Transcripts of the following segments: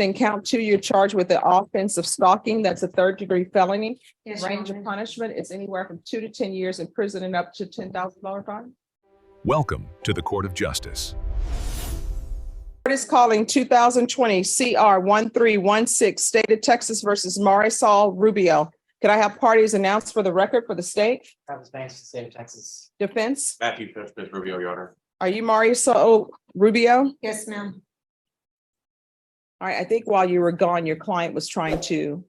Then count two, you're charged with the offense of stalking. That's a third-degree felony. Yes, Your Range Honor. of punishment is anywhere from 2 to 10 years in prison and up to $10,000 fine. Welcome to the Court of Justice. Court is calling 2020 CR 1316, State of Texas versus Marisol Rubio. Could I have parties announced for the record for the state? Travis Banks, State of Texas. Defense? Matthew Smith Rubio, Your Honor. Are you Marisol Rubio? Yes, ma'am. All right, I think while you were gone, your client was trying to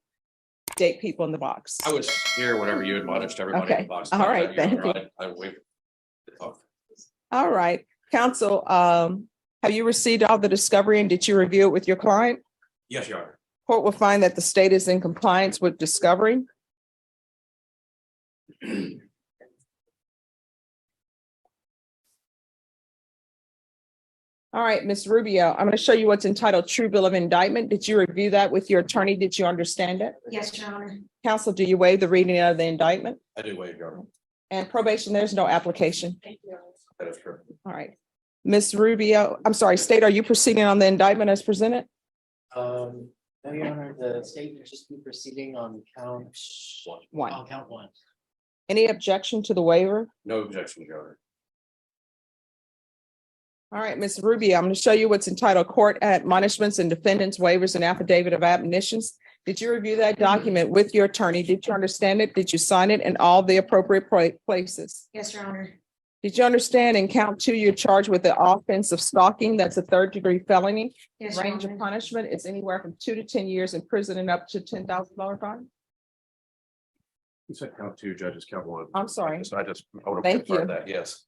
date people in the box. I was here whenever you admonished everybody in Okay. the box. All right, Your Honor, thank you. I waived the talk. All right, counsel, have you received all the discovery and did you review it with your client? Yes, Your Honor. Court will find that the state is in compliance with discovery. All right, Ms. Rubio, I'm going to show you what's entitled True Bill of Indictment. Did you review that with your attorney? Did you understand it? Yes, Your Honor. Counsel, do you waive the reading of the indictment? I do waive, Your Honor. And probation, there's no application. Thank you. That is true. All right. Ms. Rubio, I'm sorry, State, are you proceeding on the indictment as presented? No, Your Honor, the state will just be proceeding on count One. on count one. Any objection to the waiver? No objection, Your Honor. All right, Ms. Rubio, I'm going to show you what's entitled Court Admonishments and Defendants Waivers and Affidavit of Admonitions. Did you review that document with your attorney? Did you understand it? Did you sign it in all the appropriate places? Yes, Your Honor. Did you understand in count two, you're charged with the offense of stalking? That's a third-degree felony. Yes, Your Range of Honor. punishment is anywhere from 2 to 10 years in prison and up to $10,000 fine. You said count two, judges, count one. I'm sorry, So I want to Thank confirm you. that, yes.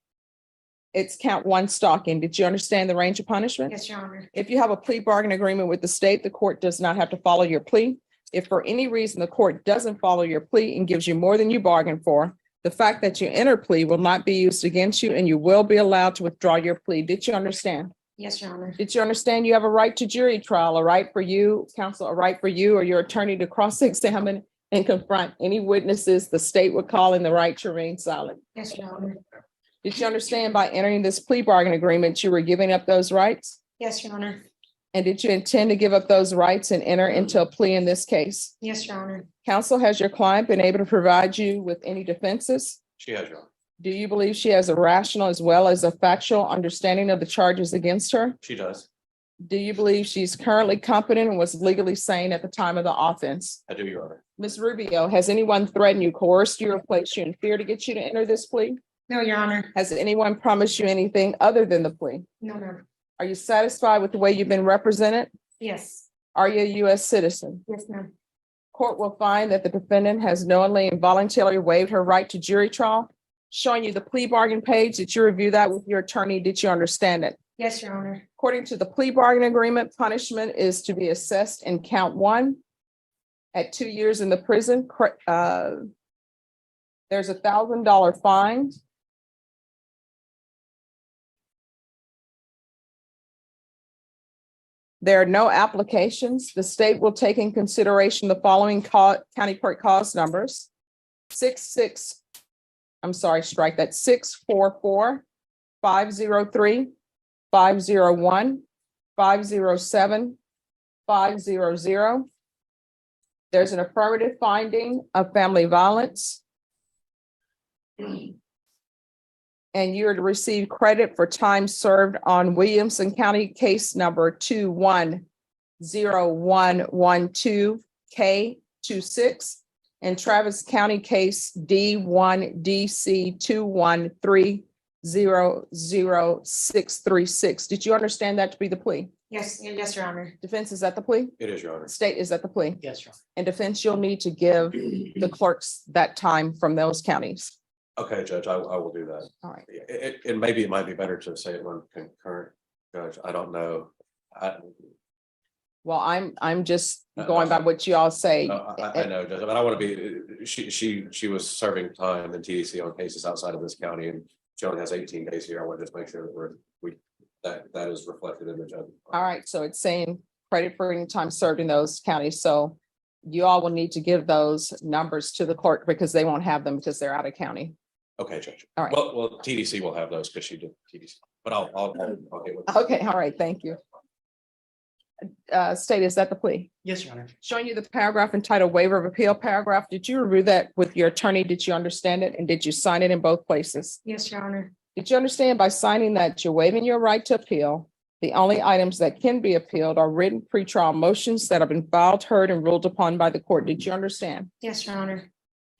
it's count one stalking. Did you understand the range of punishment? Yes, Your Honor. If you have a plea bargain agreement with the state, the court does not have to follow your plea. If for any reason the court doesn't follow your plea and gives you more than you bargained for, the fact that you enter plea will not be used against you and you will be allowed to withdraw your plea. Did you understand? Yes, Your Honor. Did you understand you have a right to jury trial, a right for you, counsel, a right for you or your attorney to cross-examine and confront any witnesses the state would call in the right to remain silent? Yes, Your Honor. Did you understand by entering this plea bargain agreement, you were giving up those rights? Yes, Your Honor. And did you intend to give up those rights and enter into a plea in this case? Yes, Your Honor. Counsel, has your client been able to provide you with any defenses? She has, Your Honor. Do you believe she has a rational as well as a factual understanding of the charges against her? She does. Do you believe she's currently competent and was legally sane at the time of the offense? I do, Your Honor. Ms. Rubio, has anyone threatened you, coerced you, or placed you in fear to get you to enter this plea? No, Your Honor. Has anyone promised you anything other than the plea? No, ma'am. Are you satisfied with the way you've been represented? Yes. Are you a U.S. citizen? Yes, ma'am. Court will find that the defendant has knowingly and voluntarily waived her right to jury trial. Showing you the plea bargain page. Did you review that with your attorney? Did you understand it? Yes, Your Honor. According to the plea bargain agreement, punishment is to be assessed in count one at 2 years in the prison. There's $1,000 fine. There are no applications. The state will take in consideration the following county court cause numbers. 644, 503, 501, 507, 500. There's an affirmative finding of family violence. And you're to receive credit for time served on Williamson County case number 210112K26 and Travis County case D1DC 213-00636. Did you understand that to be the plea? Yes, yes, Your Honor. Defense is at the plea? It is, Your Honor. State is at the plea? Yes, Your Honor. And defense, you'll need to give the clerks that time from those counties. Okay, Judge, I will do that. All right. And maybe it might be better to say it when concurrent, Judge. I don't know. Well, I'm just going by what you all say. I know, Judge, but I want to be, she was serving time in TDC on cases outside of this county and she only has 18 days here. I want to just make sure that that is reflected in the judge. All right, so it's saying credit for any time served in those counties. So you all will need to give those numbers to the clerk because they won't have them because they're out of county. Okay, Judge. All right. Well, TDC will have those because she did TDC, but I'll get with. Okay, all right, thank you. State, is that the plea? Yes, Your Honor. Showing you the paragraph entitled waiver of appeal paragraph. Did you review that with your attorney? Did you understand it? And did you sign it in both places? Yes, Your Honor. Did you understand by signing that you're waiving your right to appeal? The only items that can be appealed are written pretrial motions that have been filed, heard, and ruled upon by the court. Did you understand? Yes, Your Honor.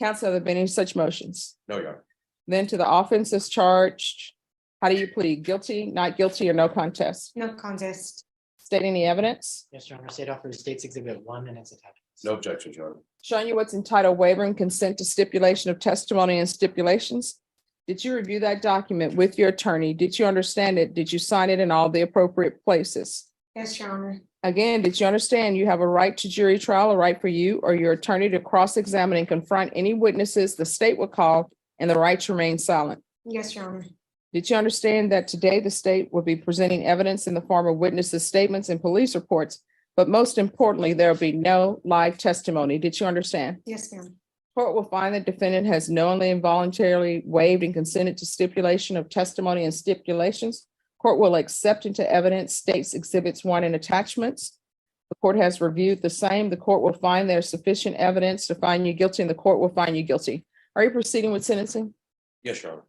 Counsel, have there been any such motions? No, Your Honor. Then to the offenses charged, how do you plead? Guilty, not guilty, or no contest? No contest. State any evidence? Yes, Your Honor. State offers State's Exhibit 1 and its attachments. No objection, Your Honor. Showing you what's entitled waiver and consent to stipulation of testimony and stipulations. Did you review that document with your attorney? Did you understand it? Did you sign it in all the appropriate places? Yes, Your Honor. Again, did you understand you have a right to jury trial, a right for you or your attorney to cross-examine and confront any witnesses the state would call, and the right to remain silent? Yes, Your Honor. Did you understand that today the state will be presenting evidence in the form of witnesses' statements and police reports, but most importantly, there will be no live testimony? Did you understand? Yes, ma'am. Court will find the defendant has knowingly and voluntarily waived and consented to stipulation of testimony and stipulations. Court will accept into evidence State's Exhibits 1 and attachments. The court has reviewed the same. The court will find there's sufficient evidence to find you guilty, and the court will find you guilty. Are you proceeding with sentencing? Yes, Your Honor.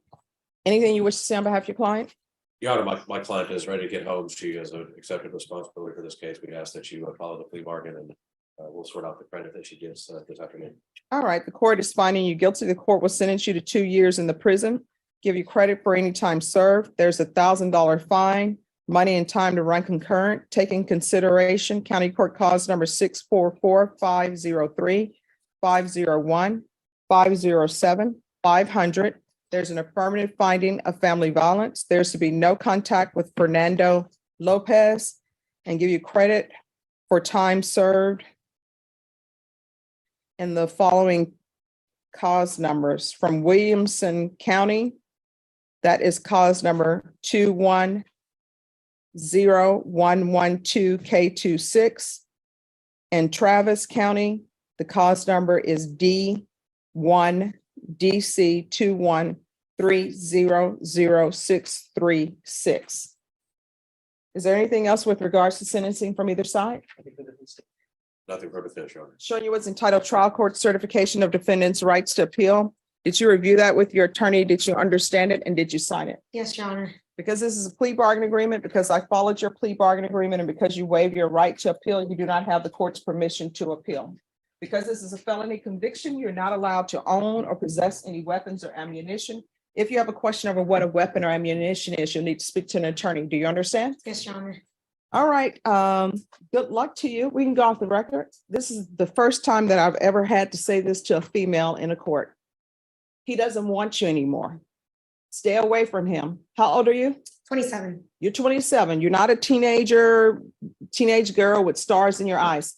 Anything you wish to say on behalf of your client? Your Honor, my client is ready to get home. She has accepted responsibility for this case. We ask that you follow the plea bargain, and we'll sort out the credit that she gets this afternoon. All right, the court is finding you guilty. The court will sentence you to 2 years in the prison, give you credit for any time served. There's $1,000 fine, money and time to run concurrent. Taking consideration, County Court Cause number 644-503, 501, 507, 500. There's an affirmative finding of family violence. There's to be no contact with Fernando Lopez, and give you credit for time served. And the following cause numbers from Williamson County. That is cause number 210112K26. And Travis County, the cause number is D1DC213000636. Is there anything else with regards to sentencing from either side? Nothing further to finish, Your Honor. Showing you what's entitled trial court certification of defendant's rights to appeal. Did you review that with your attorney? Did you understand it? And did you sign it? Yes, Your Honor. Because this is a plea bargain agreement, because I followed your plea bargain agreement, and because you waive your right to appeal, you do not have the court's permission to appeal. Because this is a felony conviction, you're not allowed to own or possess any weapons or ammunition. If you have a question over what a weapon or ammunition is, you'll need to speak to an attorney. Do you understand? Yes, Your Honor. All right. Good luck to you. We can go off the record. This is the first time that I've ever had to say this to a female in a court. He doesn't want you anymore. Stay away from him. How old are you? 27. You're 27. You're not a teenage girl with stars in your eyes.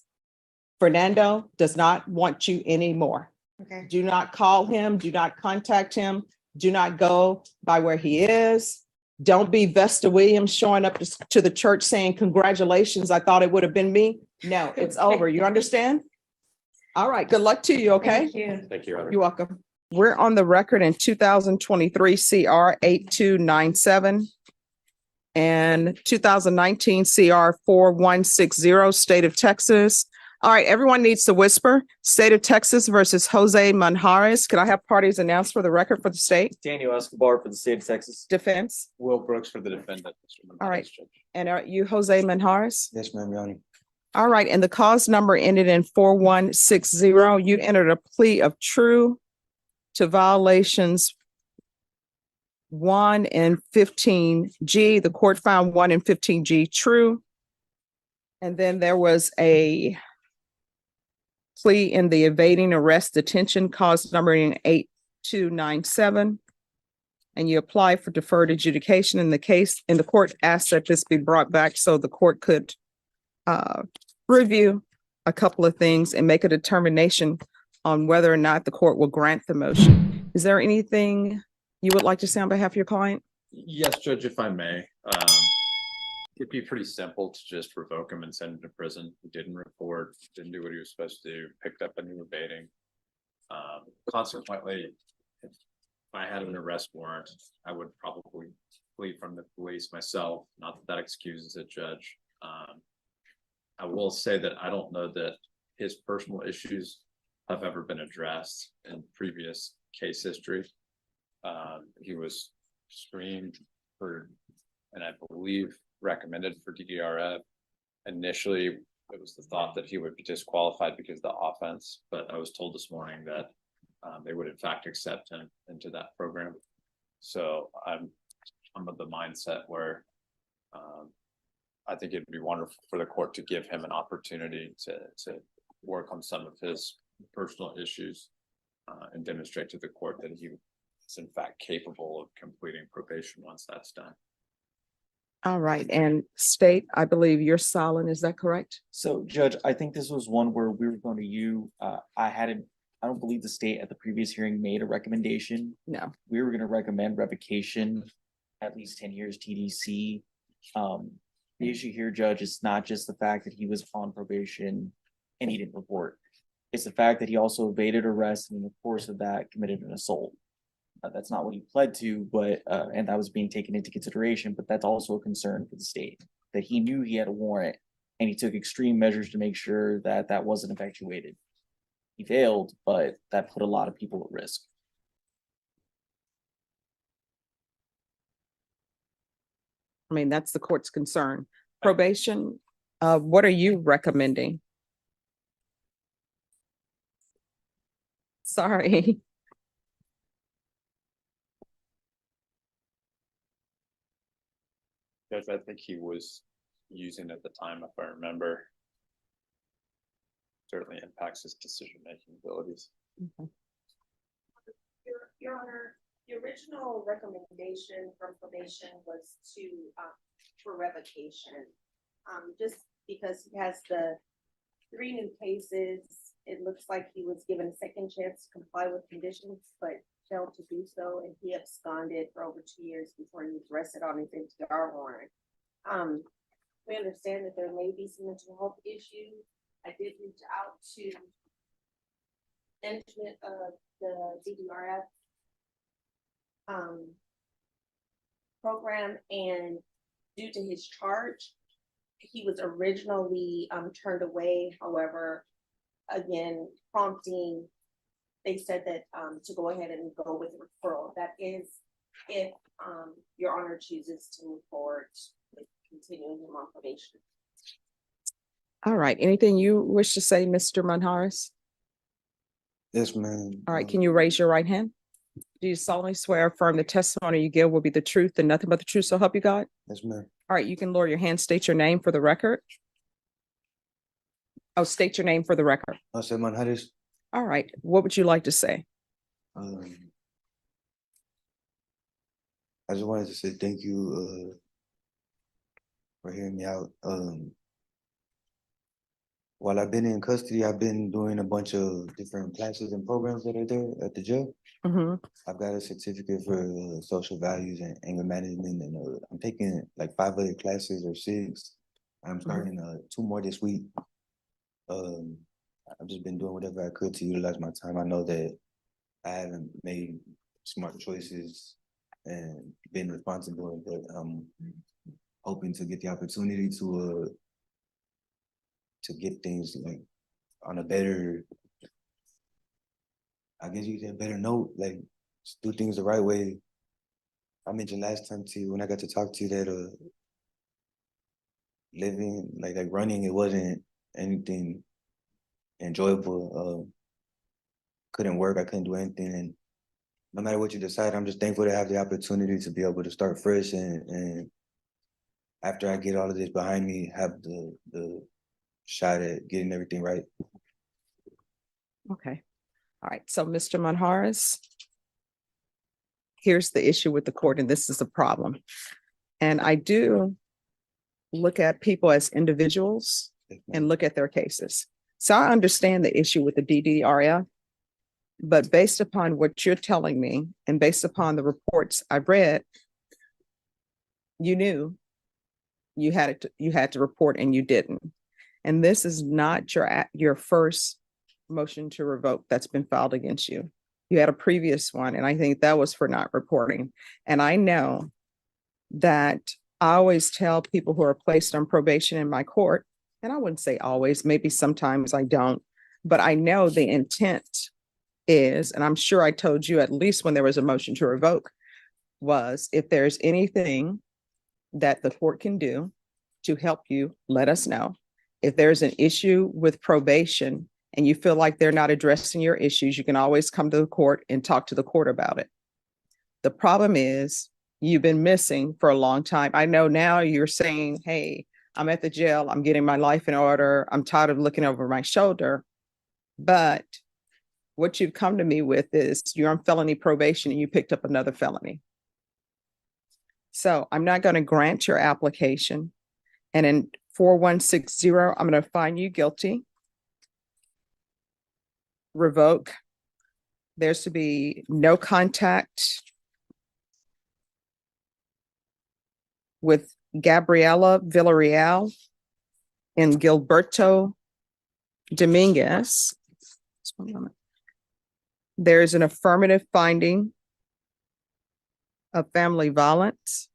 Fernando does not want you anymore. Okay. Do not call him. Do not contact him. Do not go by where he is. Don't be Vesta Williams showing up to the church saying, "Congratulations, I thought it would have been me." No, it's over. You understand? All right. Good luck to you. Okay. Thank you. Thank you, Your Honor. You're welcome. We're on the record in 2023 CR 8297 and 2019 CR 4160, State of Texas. All right, everyone needs to whisper. State of Texas versus Jose Manjarres. Could I have parties announced for the record for the state? Daniel Escobar for the state of Texas. Defense. Will Brooks for the defendant. All right. And are you Jose Manjarres? Yes, ma'am, Your Honor. All right, and the cause number ended in 4160. You entered a plea of true to violations 1 and 15G. The court found 1 and 15G true. And then there was a plea in the evading arrest detention, cause number in 8297. And you apply for deferred adjudication in the case, and the court asked that this be brought back so the court could review a couple of things and make a determination on whether or not the court will grant the motion. Is there anything you would like to say on behalf of your client? Yes, Judge, if I may. It'd be pretty simple to just revoke him and send him to prison. He didn't report, didn't do what he was supposed to do, picked up a new evading. Consequently, if I had an arrest warrant, I would probably flee from the police myself. Not that that excuses it, Judge. I will say that I don't know that his personal issues have ever been addressed in previous case history. He was screened for, and I believe recommended for DDRF. Initially, it was the thought that he would be disqualified because of the offense, but I was told this morning that they would in fact accept him into that program. So I'm of the mindset where I think it'd be wonderful for the court to give him an opportunity to work on some of his personal issues and demonstrate to the court that he is in fact capable of completing probation once that's done. All right, and state, I believe you're silent, is that correct? So Judge, I think this was one where we were going to I don't believe the state at the previous hearing made a recommendation. No. We were gonna recommend revocation, at least 10 years TDC. The issue here, Judge, is not just the fact that he was on probation and he didn't report. It's the fact that he also evaded arrest and in the course of that committed an assault. That's not what he pled to, but and that was being taken into consideration, but that's also a concern for the state, that he knew he had a warrant and he took extreme measures to make sure that that wasn't effectuated. He failed, but that put a lot of people at risk. I mean, that's the court's concern. Probation, what are you recommending? Sorry. Judge, I think he was using at the time, if I remember. Certainly impacts his decision-making abilities. Your Honor, the original recommendation from probation was for revocation. Just because he has the 3 new cases, it looks like he was given a second chance to comply with conditions, but failed to do so, and he absconded for over 2 years before he was arrested on his NTR warrant. We understand that there may be some mental health issues. I did reach out to management of the DDRF program, and due to his charge, he was originally turned away. However, again, prompting, they said that to go ahead and go with referral. That is if Your Honor chooses to move forward with continuing him on probation. All right, anything you wish to say, Mr. Manharis? Yes, ma'am. All right, can you raise your right hand? Do you solemnly swear or affirm the testimony you give will be the truth and nothing but the truth, so help you God? Yes, ma'am. All right, you can lower your hand, state your name for the record. Oh, state your name for the record. Jose Manhares. All right, what would you like to say? I just wanted to say thank you for hearing me out. While I've been in custody, I've been doing a bunch of different classes and programs that are there at the jail. I've got a certificate for social values and anger management, and I'm taking like 5 other classes or 6. I'm starting 2 more this week. I've just been doing whatever I could to utilize my time. I know that I haven't made smart choices and been responsible, but I'm hoping to get the opportunity to get things like on a better, I guess you could say, a better note, like just do things the right way. I mentioned last time to you when I got to talk to you that living like running, it wasn't anything enjoyable. Couldn't work, I couldn't do anything, and no matter what you decide, I'm just thankful to have the opportunity to be able to start fresh and after I get all of this behind me, have the shot at getting everything right. Okay. All right. So, Mr. Manharis, here's the issue with the court, and this is a problem. And I do look at people as individuals and look at their cases. So I understand the issue with the DDRF, but based upon what you're telling me and based upon the reports I've read, you knew you had to report and you didn't. And this is not your first motion to revoke that's been filed against you. You had a previous one, and I think that was for not reporting. And I know that I always tell people who are placed on probation in my court and I wouldn't say always, maybe sometimes I don't, but I know the intent is, and I'm sure I told you at least when there was a motion to revoke, was if there's anything that the court can do to help you, let us know. If there's an issue with probation and you feel like they're not addressing your issues, you can always come to the court and talk to the court about it. The problem is you've been missing for a long time. I know now you're saying, hey, I'm at the jail, I'm getting my life in order, I'm tired of looking over my shoulder. But what you've come to me with is you're on felony probation and you picked up another felony. So I'm not going to grant your application. And in 4160, I'm going to find you guilty. Revoke. There's to be no contact with Gabriela Villarreal and Gilberto Dominguez. Just one moment. There is an affirmative finding of family violence.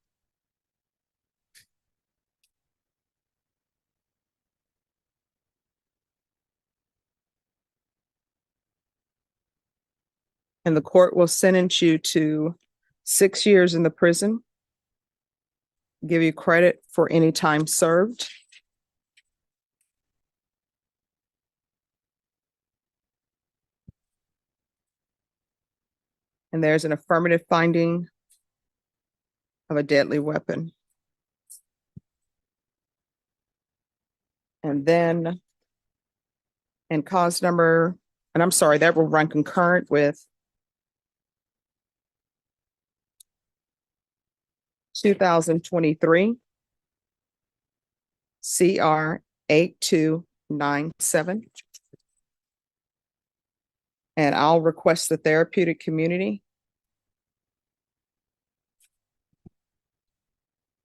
And the court will sentence you to 6 years in the prison, give you credit for any time served. And there's an affirmative finding of a deadly weapon. And then in cause number, and I'm sorry, that will run concurrent with 2023 CR 8297. And I'll request the therapeutic community.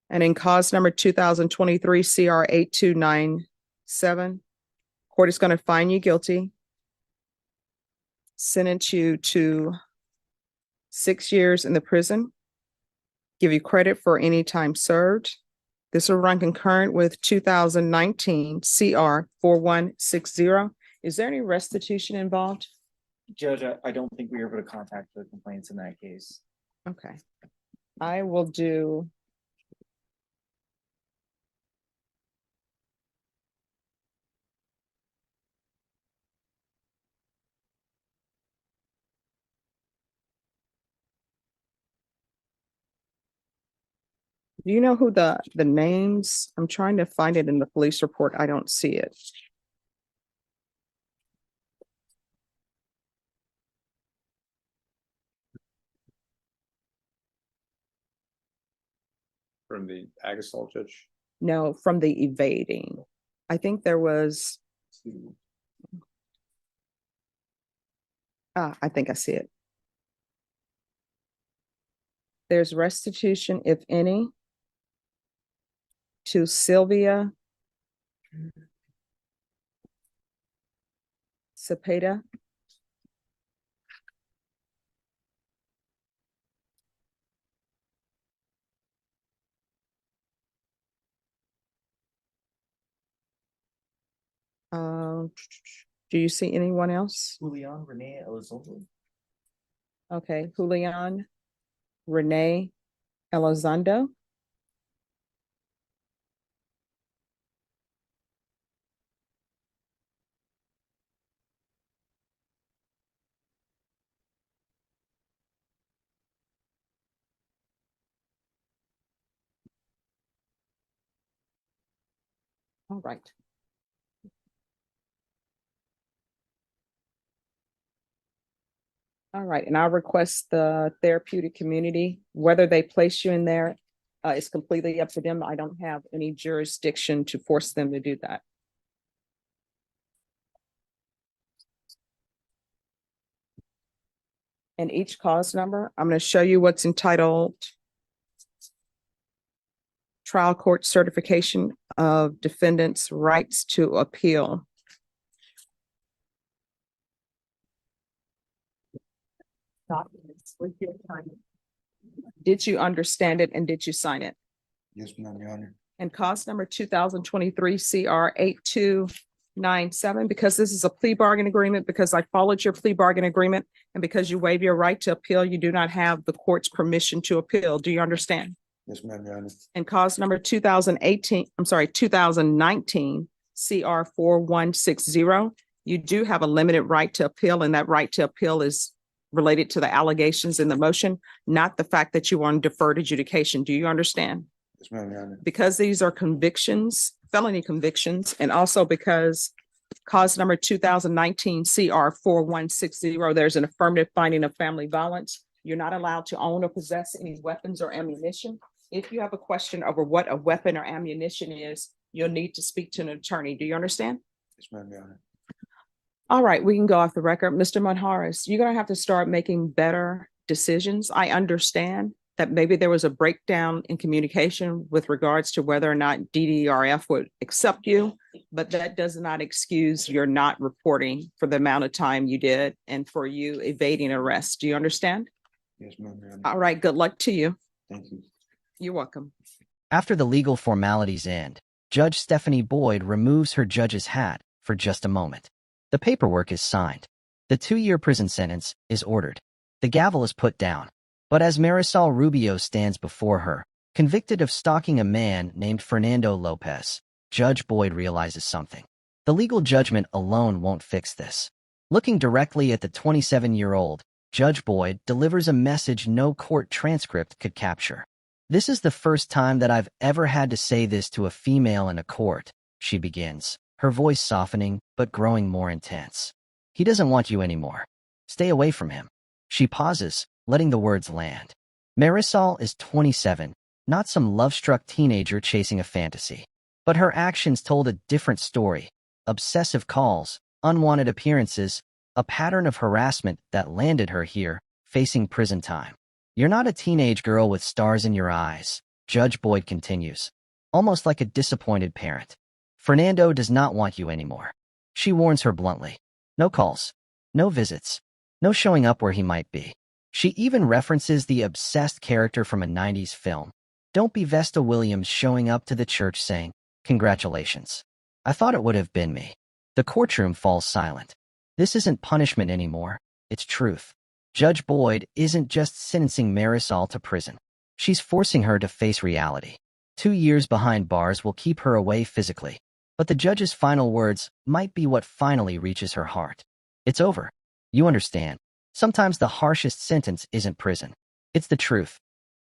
And in cause number 2023 CR 8297, court is going to find you guilty, sentence you to 6 years in the prison, give you credit for any time served. This will run concurrent with 2019 CR 4160. Is there any restitution involved? Judge, I don't think we were able to contact the complaints in that case. Okay. I will do. Do you know who the names? I'm trying to find it in the police report. I don't see it. From the ag assault judge. No, from the evading. I think there was. I think I see it. There's restitution, if any, to Sylvia Cepeda. Do you see anyone else? Julian Renee Elizondo. Okay, Julian Renee Elizondo. All right. All right, and I'll request the therapeutic community, whether they place you in there, is completely up to them. I don't have any jurisdiction to force them to do that. And each cause number, I'm going to show you what's entitled Trial Court Certification of Defendant's Rights to Appeal. Did you understand it and did you sign it? Yes, ma'am, Your Honor. And cause number 2023 CR 8297, because this is a plea bargain agreement, because I followed your plea bargain agreement, and because you waive your right to appeal, you do not have the court's permission to appeal. Do you understand? Yes, ma'am, Your Honor. And cause number 2019 CR 4160, you do have a limited right to appeal, and that right to appeal is related to the allegations in the motion, not the fact that you want deferred adjudication. Do you understand? Yes, ma'am, Your Honor. Because these are convictions, felony convictions, and also because cause number 2019 CR 4160, there's an affirmative finding of family violence. You're not allowed to own or possess any weapons or ammunition. If you have a question over what a weapon or ammunition is, you'll need to speak to an attorney. Do you understand? Yes, ma'am, Your Honor. All right, we can go off the record. Mr. Monjaras, you're going to have to start making better decisions. I understand that maybe there was a breakdown in communication with regards to whether or not DDRF would accept you, but that does not excuse your not reporting for the amount of time you did and for you evading arrest. Do you understand? Yes, ma'am, Your Honor. All right, good luck to you. Thank you. You're welcome. After the legal formalities end, Judge Stephanie Boyd removes her judge's hat for just a moment. The paperwork is signed. The 2-year prison sentence is ordered. The gavel is put down. But as Marisol Rubio stands before her, convicted of stalking a man named Fernando Lopez, Judge Boyd realizes something. The legal judgment alone won't fix this. Looking directly at the 27-year-old, Judge Boyd delivers a message no court transcript could capture. "This is the first time that I've ever had to say this to a female in a court," she begins, her voice softening but growing more intense. "He doesn't want you anymore. Stay away from him." She pauses, letting the words land. Marisol is 27, not some love-struck teenager chasing a fantasy. But her actions told a different story. Obsessive calls, unwanted appearances, a pattern of harassment that landed her here, facing prison time. "You're not a teenage girl with stars in your eyes," Judge Boyd continues, almost like a disappointed parent. "Fernando does not want you anymore." She warns her bluntly. No calls, no visits, no showing up where he might be. She even references the obsessed character from a 90s film. Don't be Vesta Williams showing up to the church saying, "Congratulations. I thought it would have been me." The courtroom falls silent. This isn't punishment anymore, it's truth. Judge Boyd isn't just sentencing Marisol to prison. She's forcing her to face reality. 2 years behind bars will keep her away physically, but the judge's final words might be what finally reaches her heart. It's over. You understand. Sometimes the harshest sentence isn't prison. It's the truth.